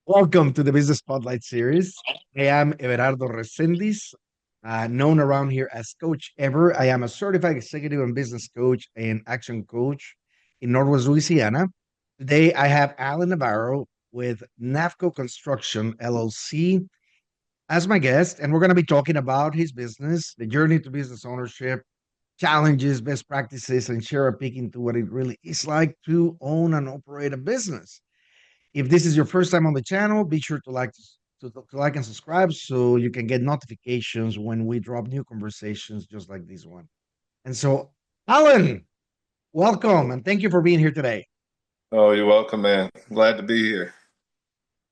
Welcome to the Business Spotlight series. I am Everardo Resendiz, known around here as Coach Ever. I am a certified executive and business coach and action coach in Northwest Louisiana. Today, I have Alan Navarro with NAFCO Construction LLC as my guest, and we're going to be talking about his business, the journey to business ownership, challenges, best practices, and share a peek into what it really is like to own and operate a business. If this is your first time on the channel, be sure to like and subscribe so you can get notifications when we drop new conversations just like this one. And so, Alan, welcome and thank you for being here today. Oh, you're welcome, man. Glad to be here.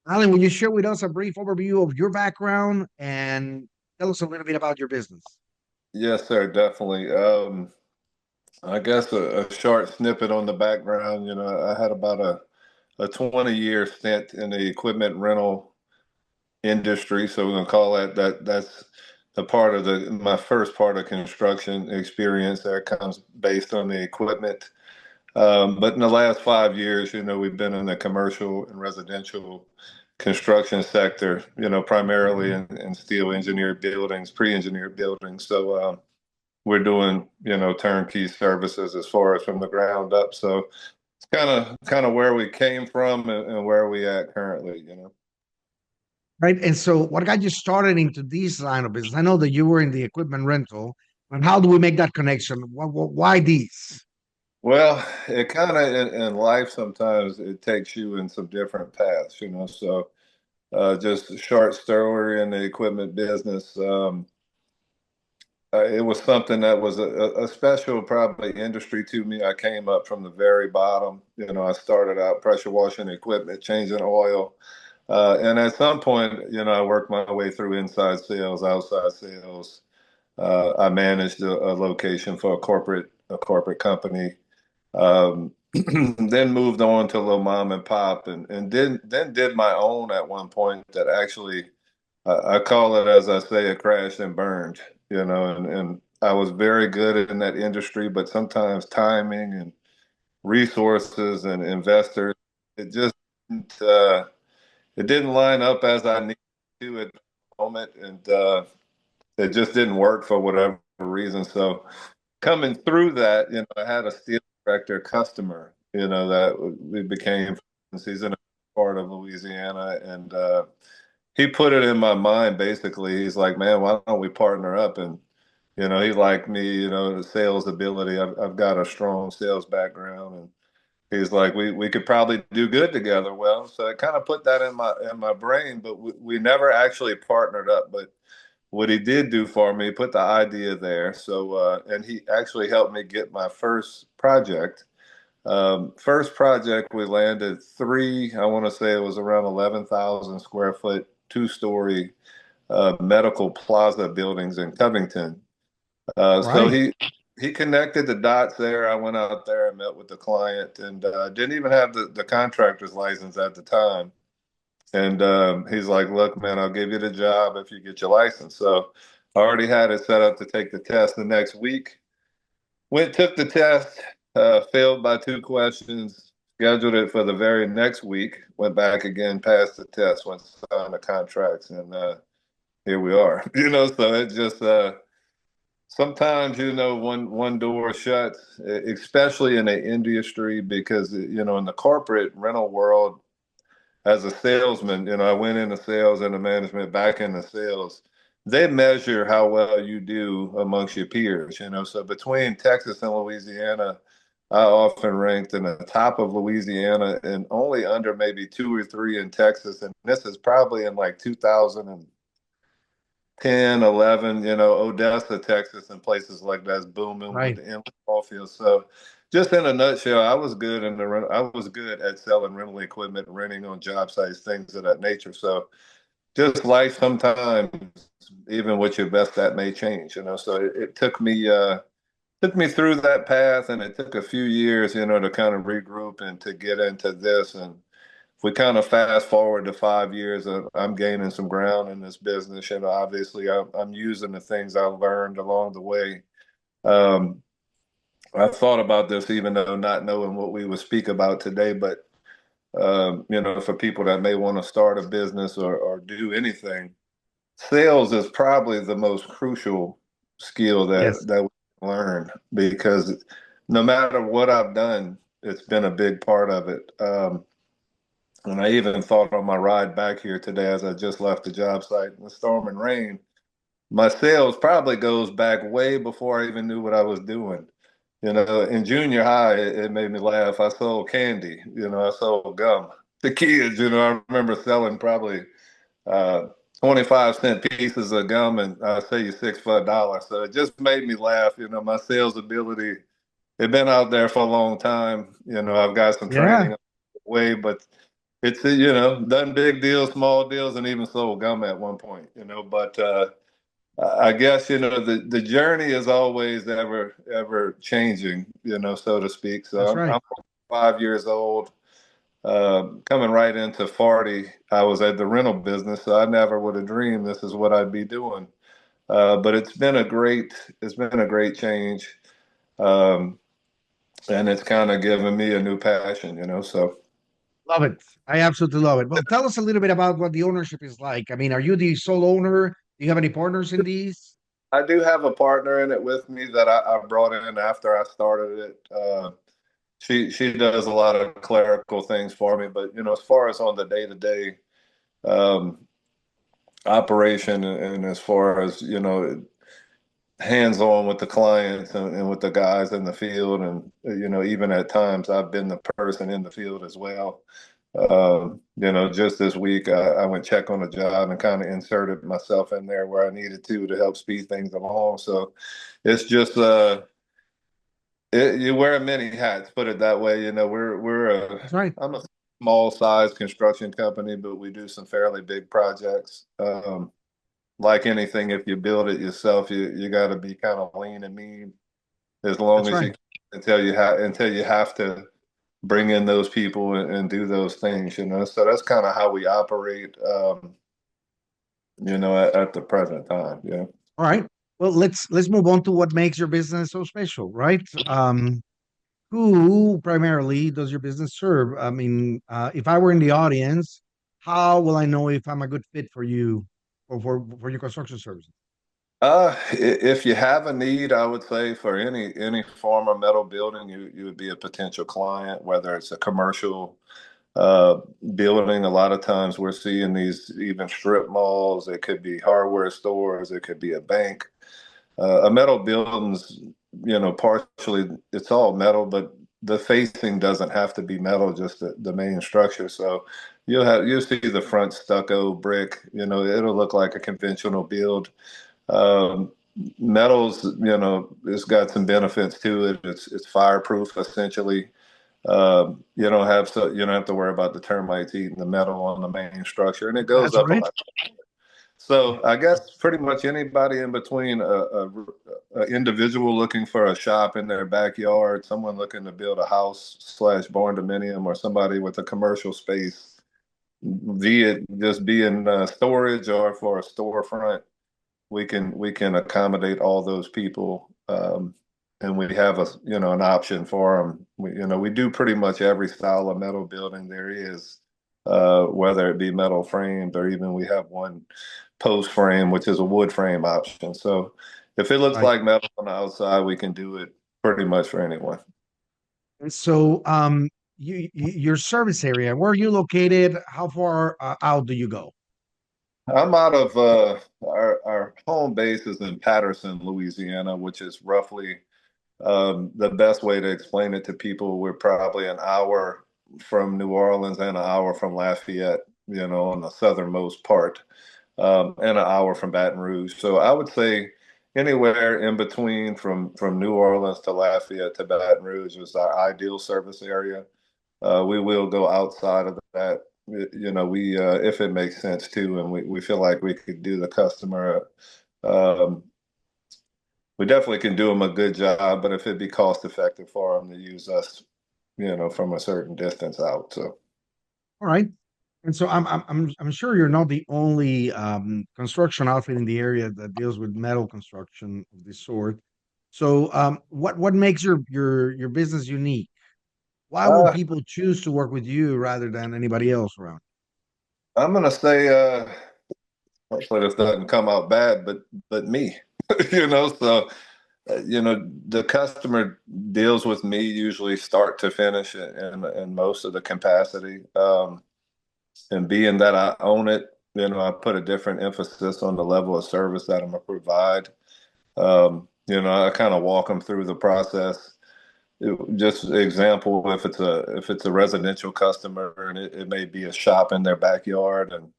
Alan, will you share with us a brief overview of your background and tell us a little bit about your business? Yes, sir, definitely. I guess a short snippet on the background. I had about a 20-year stint in the equipment rental industry. So we're gonna call that's the part of the my first part of construction experience that comes based on the equipment. But in the last 5 years, we've been in the commercial and residential construction sector, primarily Mhm. in steel engineered buildings, pre-engineered buildings. So we're doing, turnkey services as far as from the ground up. So it's kind of where we came from and where we at currently. Right. And so, what got you started into this line of business? I know that you were in the equipment rental, and how do we make that connection? Why these? Well, it kind of in life sometimes it takes you in some different paths. So just a short story in the equipment business. It was something that was a special probably industry to me. I came up from the very bottom. I started out pressure washing equipment, changing oil. And at some point, I worked my way through inside sales, outside sales. I managed a location for a corporate company. Then moved on to a little mom and pop and then did my own at one point that actually I call it, as I say, a crash and burned, and I was very good in that industry, but sometimes timing and resources and investors, it just didn't, it didn't line up as I needed to at the moment, and it just didn't work for whatever reason. So coming through that, I had a steel director customer, that we became friends. He's in a part of Louisiana, and he put it in my mind basically. He's like, man, why don't we partner up? And he liked me, the sales ability. I've got a strong sales background, and he's like, we could probably do good together. Well, so I kind of put that in my brain, but we never actually partnered up. But what he did do for me, put the idea there. So and he actually helped me get my first project. First project, we landed three, I want to say it was around 11,000 square foot, two-story medical plaza buildings in Covington. All So right. he connected the dots there. I went out there and met with the client and didn't even have the contractor's license at the time. And he's like, look, man, I'll give you the job if you get your license. So I already had it set up to take the test the next week. Went, took the test, failed by two questions, scheduled it for the very next week, went back again, passed the test, went to sign the contracts, and here we are. So it just sometimes one door shuts, especially in the industry, because in the corporate rental world, as a salesman, I went into sales and the management, back into sales. They measure how well you do amongst your peers. So between Texas and Louisiana, I often ranked in the top of Louisiana and only under maybe two or three in Texas. And this is probably in like 2010, 11, Odessa, Texas, and places like that's booming with Right. the inland oil fields. So just in a nutshell, I was good at selling rental equipment, renting on job sites, things of that nature. So just life sometimes, even with your best, that may change. So it took me through that path, and it took a few years, to kind of regroup and to get into this. And if we kind of fast forward to 5 years, I'm gaining some ground in this business. Obviously, I'm using the things I learned along the way. Um, I thought about this, even though not knowing what we would speak about today, but For people that may want to start a business or do anything, sales is probably the most crucial skill Yes, that we learn because no matter what I've done, it's been a big part of it. And I even thought on my ride back here today, as I just left the job site in the storm and rain, my sales probably goes back way before I even knew what I was doing. In junior high, it made me laugh. I sold candy, I sold gum to kids. I remember selling probably uh, 25-cent pieces of gum and I say you six for $1. So it just made me laugh. My sales ability, it's been out there for a long time. I've got some yeah, training on the way, but it's, done big deals, small deals, and even sold gum at one point. But I guess, the journey is always ever changing, so to speak. So that's I'm right. 5 years old. Coming right into 40, I was at the rental business, so I never would have dreamed this is what I'd be doing. But it's been a great change, um, and it's kind of given me a new passion. So Love it. I absolutely love it. Well, tell us a little bit about what the ownership is like. I mean, are you the sole owner? Do you have any partners in these? I do have a partner in it with me that I brought in after I started it. She does a lot of clerical things for me, but as far as on the day to day operation and as far as hands on with the clients and with the guys in the field. And, even at times I've been the person in the field as well. Just this week, I went check on a job and kind of inserted myself in there where I needed to help speed things along. So it's just, you wear many hats, put it that way. That's right. I'm a small size construction company, but we do some fairly big projects. Like anything, if you build it yourself, you got to be kind of lean and mean as long That's as right. you until you have to bring in those people and do those things. So that's kind of how we operate, at the present time. Yeah. All right. Well, let's move on to what makes your business so special, right? Who primarily does your business serve? I mean, if I were in the audience, how will I know if I'm a good fit for you or for your construction services? If you have a need, I would say for any form of metal building, you would be a potential client, whether it's a commercial uh, building. A lot of times we're seeing these even strip malls. It could be hardware stores. It could be a bank. A metal building's, partially it's all metal, but the facing doesn't have to be metal, just the main structure. So you'll see the front stucco brick. It'll look like a conventional build. Um, Metals, it's got some benefits to it. It's fireproof essentially. You don't have to worry about the termites eating the metal on the main structure, and it goes That's up a right. lot. So I guess pretty much anybody in between a individual looking for a shop in their backyard, someone looking to build a house slash barn dominium, or somebody with a commercial space, be it just being storage or for a storefront, we can accommodate all those people, and we have an option for them. We do pretty much every style of metal building there is, whether it be metal framed or even we have one post frame, which is a wood frame option. So if it looks Right. like metal on the outside, we can do it pretty much for anyone. And so, your service area, where are you located? How far out do you go? I'm out of our home base is in Patterson, Louisiana, which is roughly the best way to explain it to people, we're probably an hour from New Orleans and an hour from Lafayette, on the southernmost part, and an hour from Baton Rouge. So I would say anywhere in between from New Orleans to Lafayette to Baton Rouge is our ideal service area. We will go outside of that, we if it makes sense too, and we feel like we could do the customer. Um, we definitely can do them a good job, but if it'd be cost effective for them to use us, from a certain distance out. So, All right. And so I'm sure you're not the only construction outfit in the area that deals with metal construction of this sort. So what makes your business unique? Why would Uh, people choose to work with you rather than anybody else around? I'm gonna say, hopefully this doesn't come out bad, but me, So the customer deals with me usually start to finish in most of the capacity. And being that I own it, I put a different emphasis on the level of service that I'm gonna provide. I kind of walk them through the process. Just example, if it's a residential customer and it may be a shop in their backyard, and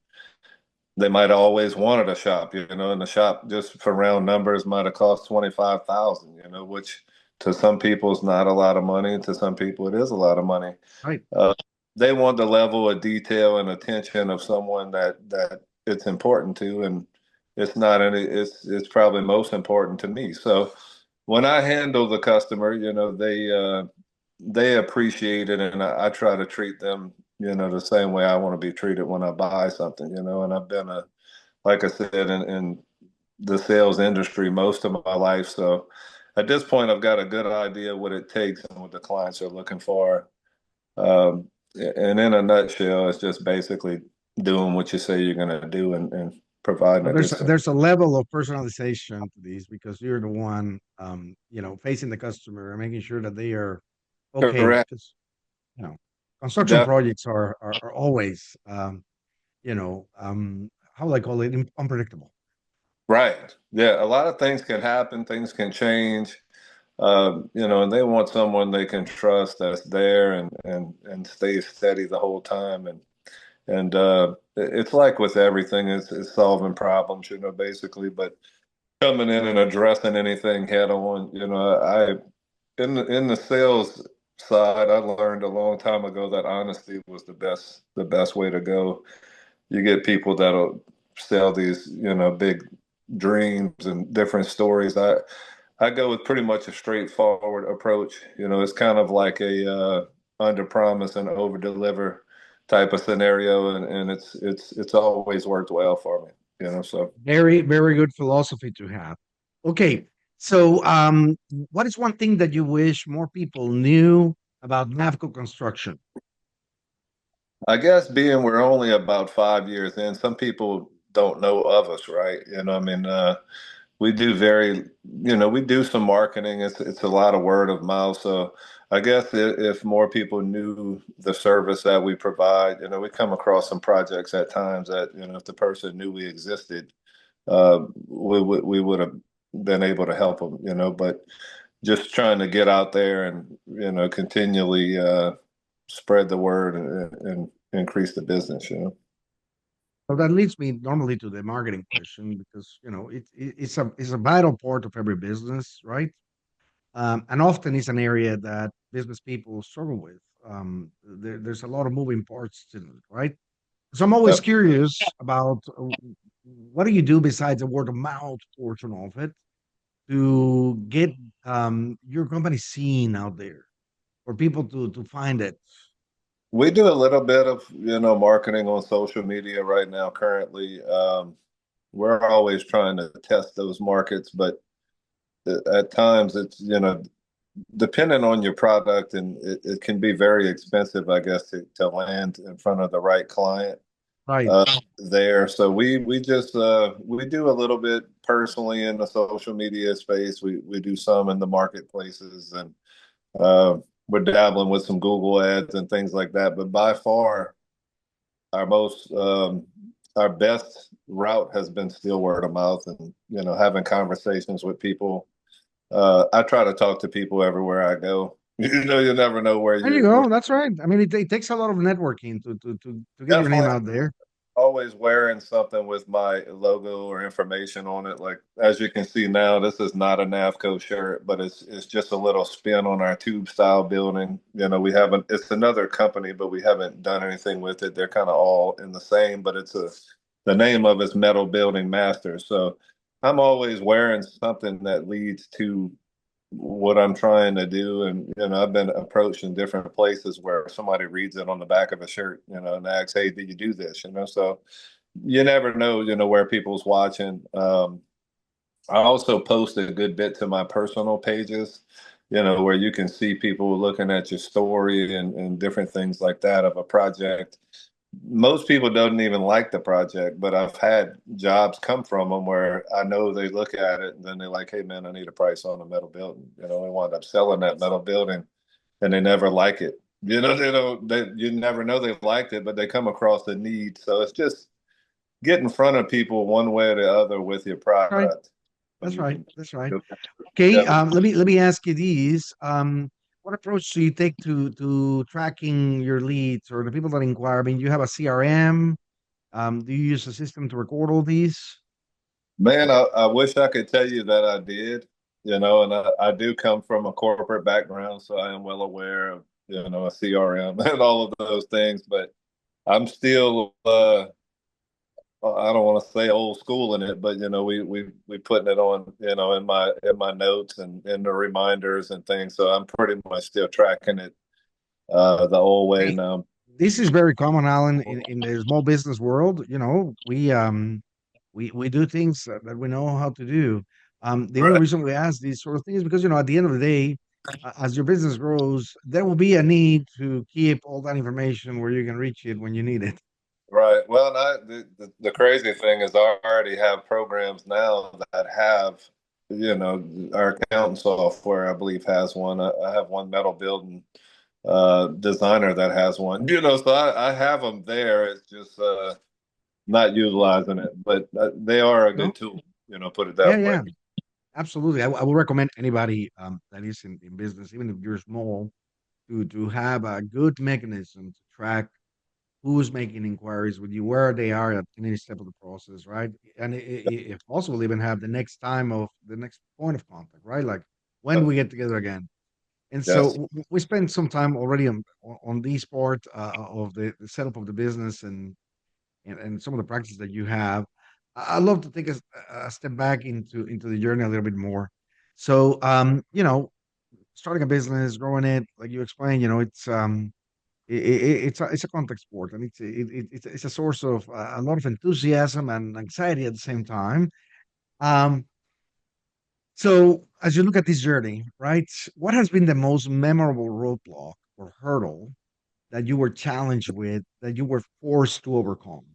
they might have always wanted a shop, and the shop just for round numbers might have cost 25,000, which to some people is not a lot of money. To some people, it is a lot of money. Right. Uh, they want the level of detail and attention of someone that it's important to, and it's not any. It's probably most important to me. So when I handle the customer, they appreciate it, and I try to treat them, the same way I want to be treated when I buy something, And I've been like I said, in the sales industry most of my life, so at this point, I've got a good idea what it takes and what the clients are looking for. And in a nutshell, it's just basically doing what you say you're going to do and providing So a good service. there's a level of personalization to these because you're the one, facing the customer and making sure that they are okay. Correct. Because construction Def- projects are always, how do I call it, unpredictable. right. Yeah. A lot of things can happen. Things can change. And they want someone they can trust that's there and stays steady the whole time. And it's like with everything, it's solving problems, basically. But coming in and addressing anything head on, in the sales side, I learned a long time ago that honesty was the best way to go. You get people that'll sell these, big dreams and different stories. I go with pretty much a straightforward approach. It's kind of like a under promise and over deliver type of scenario, and it's always worked well for me. So Very, very good philosophy to have. Okay. So, what is one thing that you wish more people knew about Navco construction? I guess being we're only about 5 years in, some people don't know of us, right? I mean, we do we do some marketing. It's a lot of word of mouth. So I guess if more people knew the service that we provide, we come across some projects at times that, if the person knew we existed, we would have been able to help them, but just trying to get out there and, continually spread the word and increase the business. So that leads me normally to the marketing question because it's a vital part of every business, right? And often it's an area that business people struggle with. There's a lot of moving parts to it, right? So I'm always Yep. curious about what do you do besides the word of mouth portion of it to get your company seen out there for people to find it. We do a little bit of, marketing on social media right now currently. We're always trying to test those markets, but at times it's, depending on your product, and it can be very expensive, I guess, to land in front of the right client Right. there. So we just we do a little bit personally in the social media space. We do some in the marketplaces, and uh, we're dabbling with some Google ads and things like that. But by far, our most our best route has been still word of mouth, and having conversations with people. I try to talk to people everywhere I go. You never know where There you where go. That's right. I mean, it takes a lot of networking to get your name definitely out there. always wearing something with my logo or information on it. Like as you can see now, this is not a Navco shirt, but it's just a little spin on our tube style building. We haven't. It's another company, but we haven't done anything with it. They're kind of all in the same, but the name of it's Metal Building Masters. So I'm always wearing something that leads to what I'm trying to do. And, I've been approached in different places where somebody reads it on the back of a shirt, and asks, hey, did you do this? So you never know, where people's watching. I also post a good bit to my personal pages. where you can see people looking at your story and different things like that of a project. Most people don't even like the project, but I've had jobs come from them where I know they look at it and then they're like, "Hey, man, I need a price on a metal building." They wind up selling that metal building and they never like it. They don't. You never know they liked it, but they come across the need. So it's just get in front of people one way or the other with your Right. product. That's You right. can, That's right. you'll Okay. definitely. Let me ask you these. What approach do you take to tracking your leads or the people that inquire? I mean, you have a CRM. Do you use a system to record all these? Man, I wish I could tell you that I did, and I do come from a corporate background, so I am well aware of, a CRM and all of those things, but I'm still, I don't want to say old school in it, but we putting it on, in my notes and in the reminders and things. So I'm pretty much still tracking it, the old way Hey, now. this is very common, Alan, in the small business world. We do things that we know how to do. The only Right. reason we ask these sort of things is because at the end of the day, as your business grows, there will be a need to keep all that information where you can reach it when you need it. Right. Well, the crazy thing is I already have programs now that have, our accounting software, I believe, has one. I have one metal building designer that has one, so I have them there. It's just not utilizing it, but they are a No, good tool, put it yeah, that way. yeah, absolutely. I will recommend anybody that is in business, even if you're small, to have a good mechanism to track who's making inquiries with you, where they are at any step of the process, right? And if possible, even have the next point of contact, right? Like when do we get together again? And so Yes. we spent some time already on this part of the setup of the business and some of the practices that you have. I'd love to take a step back into the journey a little bit more. So, starting a business, growing it, like you explained, it's a contact sport, and it's a source of a lot of enthusiasm and anxiety at the same time. Um, so as you look at this journey, right, what has been the most memorable roadblock or hurdle that you were challenged with that you were forced to overcome?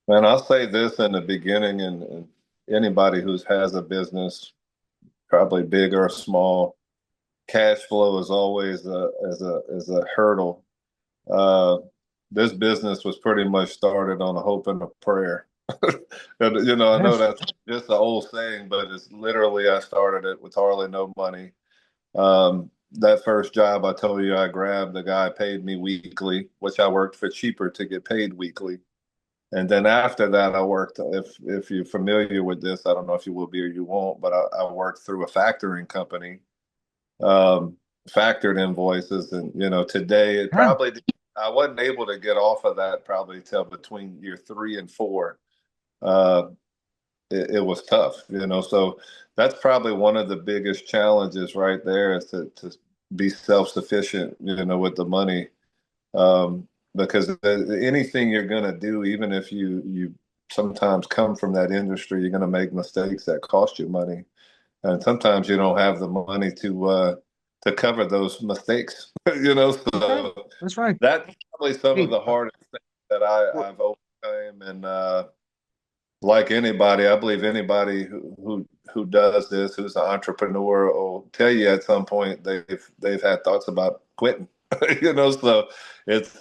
And I'll say this in the beginning, and anybody who has a business, probably big or small, cash flow is always a hurdle. Uh, this business was pretty much started on a hope and a prayer. And, I know Yes. that's just an old saying, but it's literally I started it with hardly no money. That first job I told you I grabbed, the guy paid me weekly, which I worked for cheaper to get paid weekly. And then after that, I worked. If you're familiar with this, I don't know if you will be or you won't, but I worked through a factoring company, um, factored invoices, and today it Yeah. probably I wasn't able to get off of that probably till between year 3 and 4. Uh, it was tough, So that's probably one of the biggest challenges right there is to be self-sufficient, with the money, because anything you're going to do, even if you sometimes come from that industry, you're going to make mistakes that cost you money, and sometimes you don't have the money to cover those mistakes. That's right. So That's right. that's probably some of Hey, the hardest things that for, I've overcome, and like anybody, I believe anybody who does this, who's an entrepreneur, will tell you at some point they've had thoughts about quitting. So it's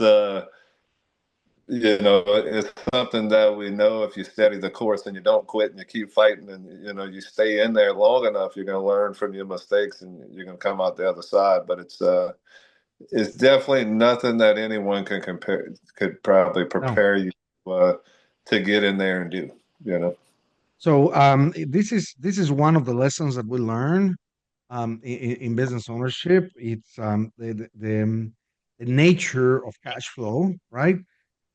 it's something that we know if you study the course and you don't quit and you keep fighting and you stay in there long enough, you're going to learn from your mistakes and you're going to come out the other side. But it's definitely nothing that anyone could probably no. prepare you uh, to get in there and do. You know. So this is one of the lessons that we learn in business ownership. It's the nature of cash flow, right?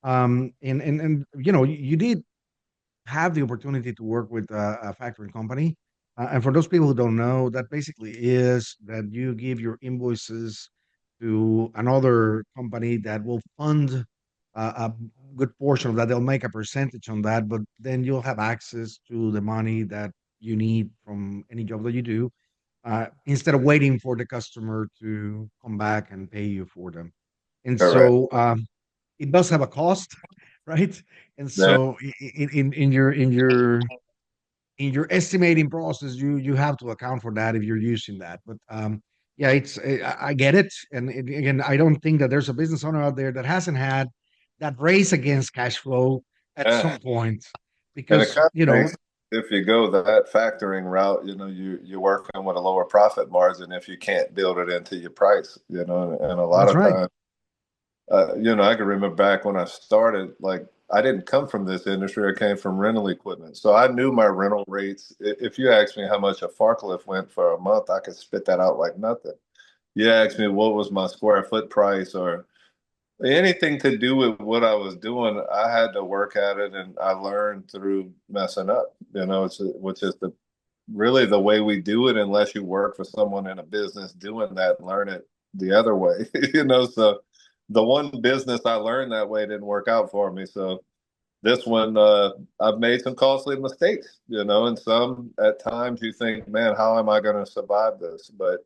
And you did have the opportunity to work with a factoring company. And for those people who don't know, that basically is that you give your invoices to another company that will fund a good portion of that. They'll make a percentage on that, but then you'll have access to the money that you need from any job that you do. instead of waiting for the customer to come back and pay you for them. And Correct. so it does have a cost, right? And Yeah. so in your estimating process, you have to account for that if you're using that. But yeah, I get it, and again, I don't think that there's a business owner out there that hasn't had that race against cash flow at Yeah. some point, And it because kind of makes, if you go that factoring route, you're working with a lower profit margin if you can't build it into your price, and a lot that's of right, times, I can remember back when I started, like I didn't come from this industry. I came from rental equipment. So I knew my rental rates. If you asked me how much a forklift went for a month, I could spit that out like nothing. You asked me what was my square foot price or anything to do with what I was doing, I had to work at it, and I learned through messing up. Which is the really the way we do it, unless you work for someone in a business doing that and learn it the other way. So the one business I learned that way didn't work out for me. So this one, I've made some costly mistakes. And some at times you think, man, how am I going to survive this? But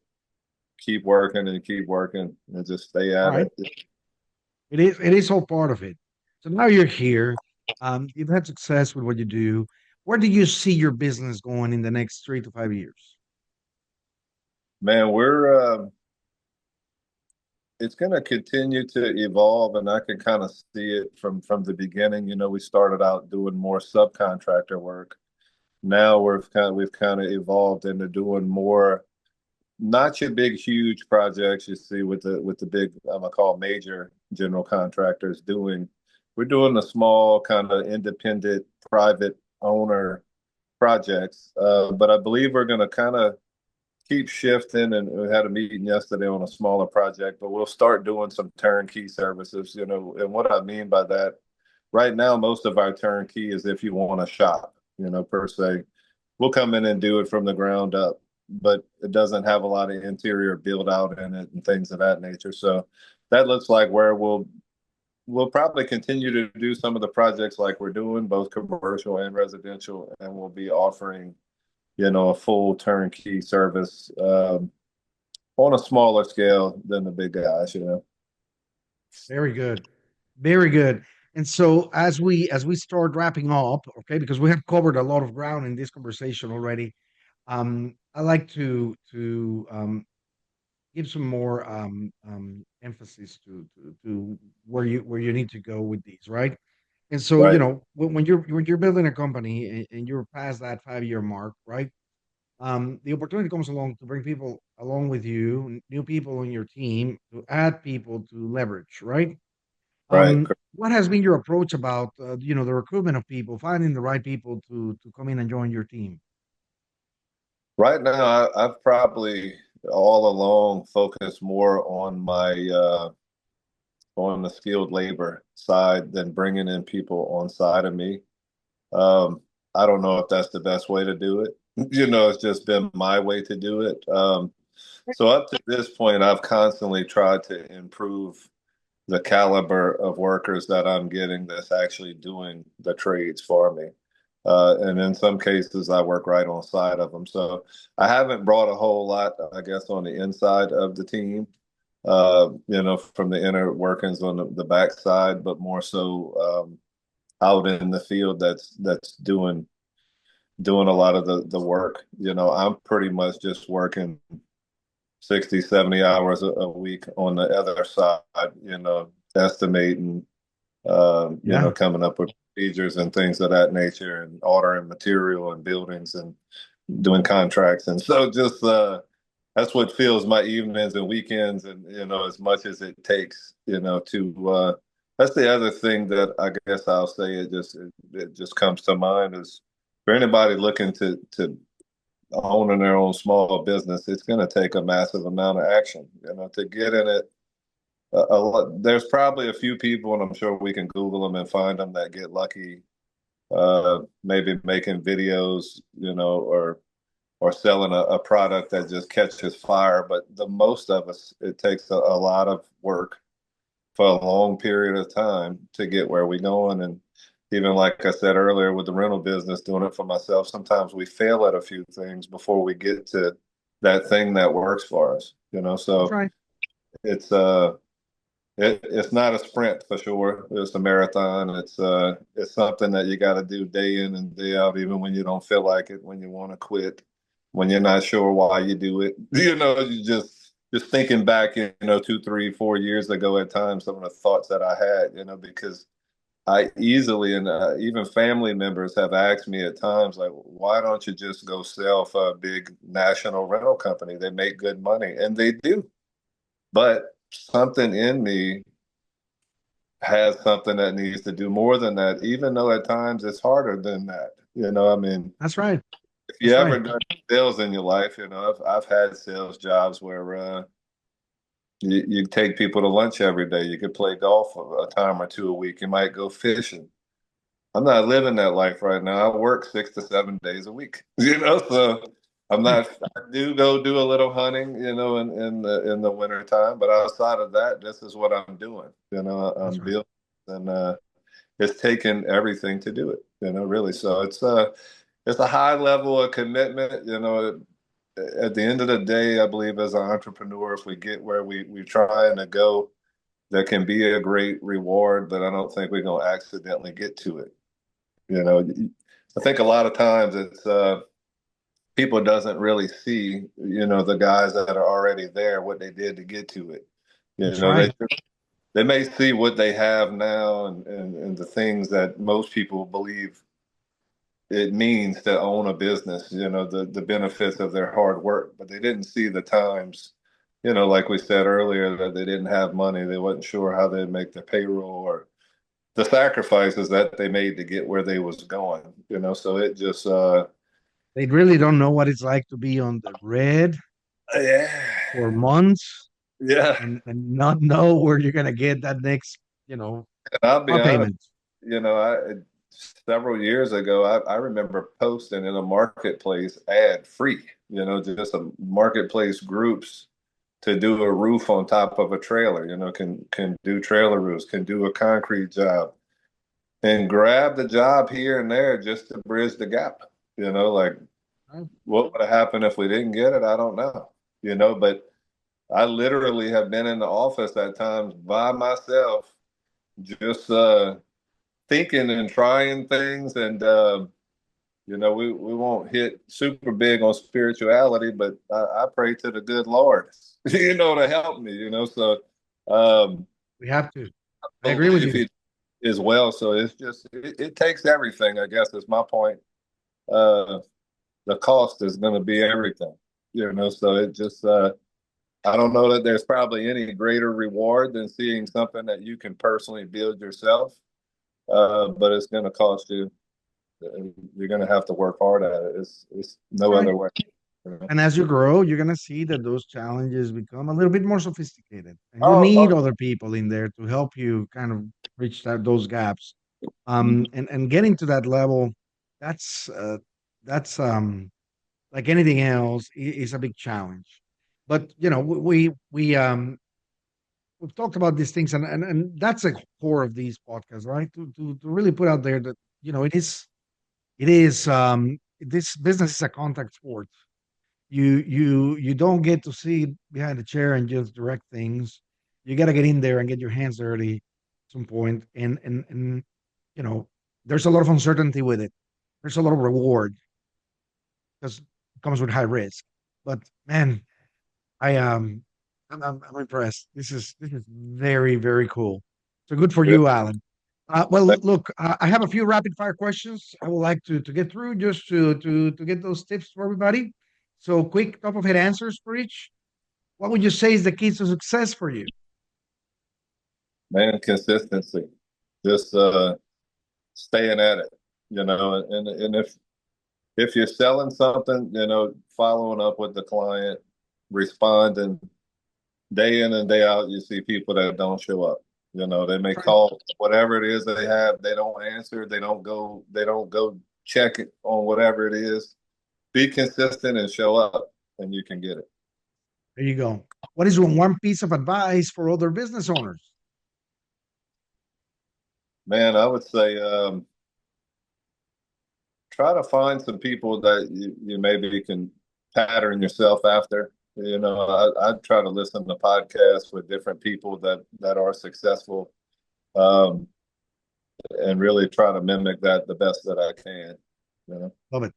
keep working and just stay all at right. it. It is all part of it. So now you're here. You've had success with what you do. Where do you see your business going in the next 3 to 5 years? Man, it's going to continue to evolve, and I can kind of see it from the beginning. We started out doing more subcontractor work. Now we've kind of evolved into doing more, not your big huge projects you see with the big, I'm gonna call major general contractors doing. We're doing the small kind of independent private owner projects, but I believe we're going to kind of keep shifting. And we had a meeting yesterday on a smaller project, but we'll start doing some turnkey services. And what I mean by that, right now, most of our turnkey is if you want a shop, per se. We'll come in and do it from the ground up, but it doesn't have a lot of interior build out in it and things of that nature. So that looks like where we'll probably continue to do some of the projects like we're doing, both commercial and residential, and we'll be offering, a full turnkey service, on a smaller scale than the big guys. Very good. Very good. And so as we start wrapping up, okay, because we have covered a lot of ground in this conversation already, I like to give some more emphasis to where you need to go with these, right? And so, Right, when you're building a company and you're past that 5 year mark, right? The opportunity comes along to bring people along with you, new people on your team, to add people to leverage, right? right. What has been your approach about the recruitment of people, finding the right people to come in and join your team? Right now, I've probably all along focused more on the skilled labor side than bringing in people on side of me. Um, I don't know if that's the best way to do it. It's just been my way to do it. So up to this point, I've constantly tried to improve the caliber of workers that I'm getting that's actually doing the trades for me. And in some cases, I work right on side of them. So I haven't brought a whole lot, I guess, on the inside of the team, from the inner workings on the back side, but more so out in the field that's doing a lot of the work. I'm pretty much just working 60, 70 hours a week on the other side, estimating, Yeah, coming up with procedures and things of that nature and ordering material and buildings and doing contracts. And so just that's what fills my evenings and weekends and, as much as it takes, to that's the other thing that I guess I'll say it just comes to mind is for anybody looking to owning their own small business, it's going to take a massive amount of action, to get in it. There's probably a few people, and I'm sure we can Google them and find them that get lucky, maybe making videos, or selling a product that just catches fire. But the most of us, it takes a lot of work for a long period of time to get where we're going. And even like I said earlier with the rental business, doing it for myself, sometimes we fail at a few things before we get to that thing that works for us, you know. That's So right. it's it's not a sprint for sure. It's a marathon. It's something that you got to do day in and day out, even when you don't feel like it, when you want to quit, when you're not sure why you do it. You know, you just thinking back, you know, 2, 3, 4 years ago at times, some of the thoughts that I had, you know, because I easily and even family members have asked me at times, like, why don't you just go sell for a big national rental company? They make good money, and they do. But something in me has something that needs to do more than that, even though at times it's harder than that. You know, I mean, That's right. if you That's ever right. done sales in your life, you know, I've had sales jobs where you take people to lunch every day. You could play golf a time or two a week. You might go fishing. I'm not living that life right now. I work 6 to 7 days a week, you know, so I'm Right. not, I do go do a little hunting, you know, in the winter time, but outside of that, this is what I'm doing, you know, I'm That's right. building and it's taken everything to do it, you know, really. So it's a high level of commitment, you know. At the end of the day, I believe as an entrepreneur, if we get where we're trying to go, there can be a great reward, but I don't think we're going to accidentally get to it. You know, I think a lot of times it's people doesn't really see, you know, the guys that are already there, what they did to get to it. You That's know, right. they may see what they have now and the things that most people believe it means to own a business, you know, the benefits of their hard work, but they didn't see the times, you know, like we said earlier, that they didn't have money, they wasn't sure how they'd make the payroll or the sacrifices that they made to get where they was going, you know. So it just They really don't know what it's like to be on the red yeah. for months Yeah. and not know where you're gonna get that next, And I'll be car honest, payment. you know, I several years ago, I remember posting in a marketplace ad free, you know, just a marketplace groups to do a roof on top of a trailer, you know, can do trailer roofs, can do a concrete job, and grab the job here and there just to bridge the gap. You know, like Right? what would have happened if we didn't get it? I don't know. You know, but I literally have been in the office at times by myself, just thinking and trying things. And you know, we won't hit super big on spirituality, but I pray to the good Lord, you know, to help me. You know, so um, We have to. I I agree with believe you. He as well. So it's just it takes everything. I guess is my point. Uh, the cost is going to be everything. You know, so it just I don't know that there's probably any greater reward than seeing something that you can personally build yourself. But it's going to cost you. You're going to have to work hard at it. It's That's no right. other way. You know? And as you grow, you're gonna see that those challenges become a little bit more sophisticated, and you Oh, need oh, other people in there to help you kind of reach those gaps. mhm. And getting to that level, that's that's like anything else, is a big challenge. But we've talked about these things, and that's a core of these podcasts, right? To really put out there that it is this business is a contact sport. You don't get to sit behind a chair and just direct things. You got to get in there and get your hands dirty at some point, and there's a lot of uncertainty with it. There's a lot of reward because it comes with high risk. But man, I I'm impressed. This is very very cool. So good for Yeah. you, Alan. Well, look, I have a few rapid fire questions I would like to get through just to get those tips for everybody. So quick top of head answers for each. What would you say is the key to success for you? Man, consistency. Just staying at it. You know, and if you're selling something, you know, following up with the client, responding day in and day out, you see people that don't show up. You know, they may That's right. call whatever it is they have, they don't answer, they don't go check it on whatever it is. Be consistent and show up and you can get it. There you go. What is one piece of advice for other business owners? Man, I would say try to find some people that you maybe can pattern yourself after. I try to listen to podcasts with different people that are successful, um, and really try to mimic that the best that I can. You know, Love it.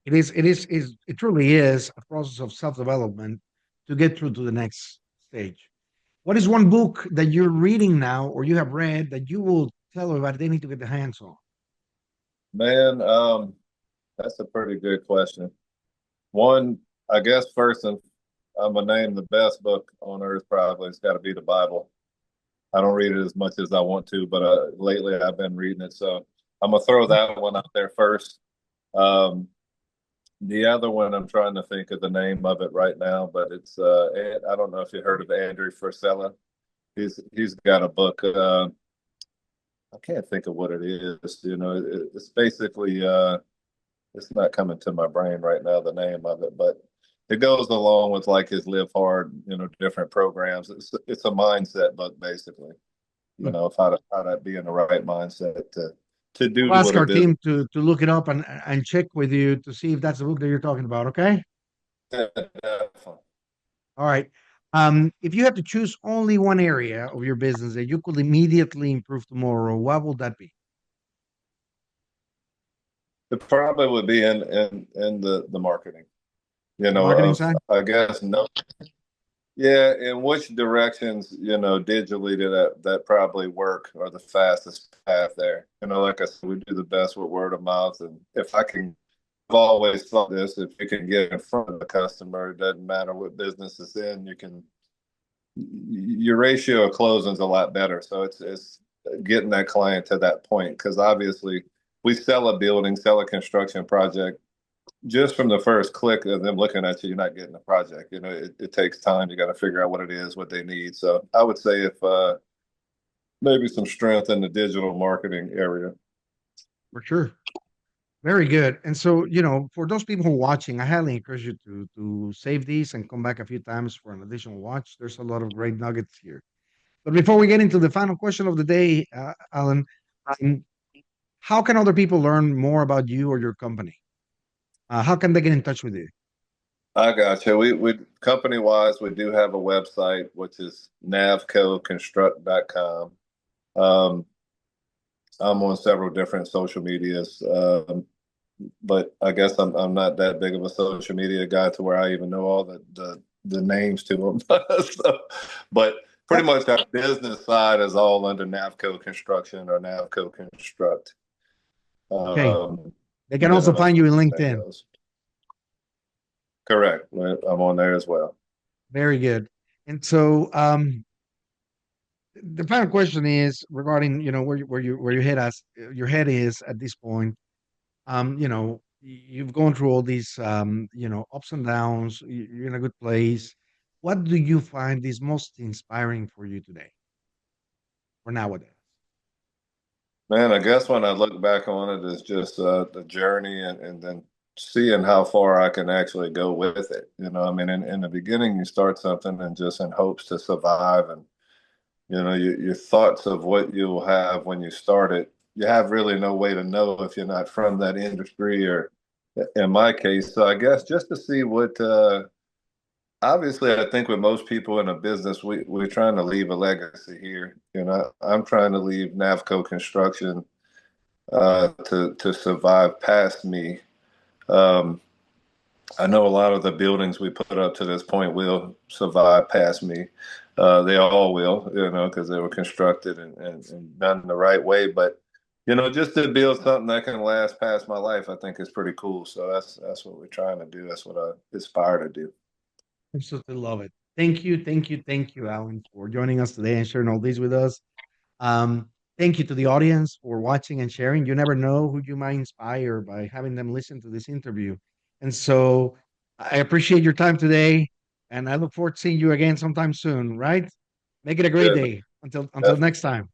It truly is a process of self-development to get through to the next stage. What is one book that you're reading now or you have read that you will tell everybody they need to get their hands on? man, that's a pretty good question. One, I guess first, and I'm gonna name the best book on earth. Probably it's got to be the Bible. I don't read it as much as I want to, but lately I've been reading it, so I'm gonna throw that one out there first. Um, the other one, I'm trying to think of the name of it right now, but it's I don't know if you heard of Andrew Frisella. He's got a book. I can't think of what it is. It's basically it's not coming to my brain right now the name of it, but it goes along with like his Live Hard, different programs. It's a mindset book basically. Of how to be in the right mindset to do I'll ask what a our business. team to look it up and check with you to see if that's the book that you're talking about. Okay. All right. If you have to choose only one area of your business that you could immediately improve tomorrow, what would that be? It probably would be in the marketing. The marketing Of side? I guess no, yeah, in which directions, digitally that probably work or the fastest path there. Like I said, we do the best with word of mouth, and if I can, I've always thought this: if you can get in front of the customer, it doesn't matter what business it's in, your ratio of closing is a lot better. So it's getting that client to that point because obviously we sell a building, sell a construction project. Just from the first click of them looking at you, you're not getting the project. It takes time. You got to figure out what it is, what they need. So I would say if maybe some strength in the digital marketing area. For sure. Very good. And so, for those people who are watching, I highly encourage you to save these and come back a few times for an additional watch. There's a lot of great nuggets here. But before we get into the final question of the day, Alan, um, how can other people learn more about you or your company? How can they get in touch with you? I got you. We company wise, we do have a website which is navcoconstruct.com. Um, I'm on several different social medias. But I guess I'm not that big of a social media guy to where I even know all the names to them. So, but pretty Yep. much our business side is all under Navco Construction or Navco Construct. Okay. Um, They can also as find far you in as that LinkedIn. goes. Correct. I'm on there as well. Very good. And so, the final question is regarding, where your head is at this point. You've gone through all these, ups and downs. You're in a good place. What do you find is most inspiring for you today or nowadays? Man, I guess when I look back on it, it's just the journey and then seeing how far I can actually go with it. I mean, in the beginning, you start something and just in hopes to survive. And, your thoughts of what you'll have when you start it, you have really no way to know if you're not from that industry or in my case. So I guess just to see what, obviously, I think with most people in a business, we're trying to leave a legacy here. I'm trying to leave Navco Construction to survive past me. Um, I know a lot of the buildings we put up to this point will survive past me. They all will, because they were constructed and done the right way. But just to build something that can last past my life, I think is pretty cool. So that's what we're trying to do. That's what I aspire to do. Absolutely love it. Thank you, thank you, thank you, Alan, for joining us today and sharing all these with us. Um, Thank you to the audience for watching and sharing. You never know who you might inspire by having them listen to this interview. And so I appreciate your time today, and I look forward to seeing you again sometime soon, right? Make it a great Yeah, day. Until definitely. next time.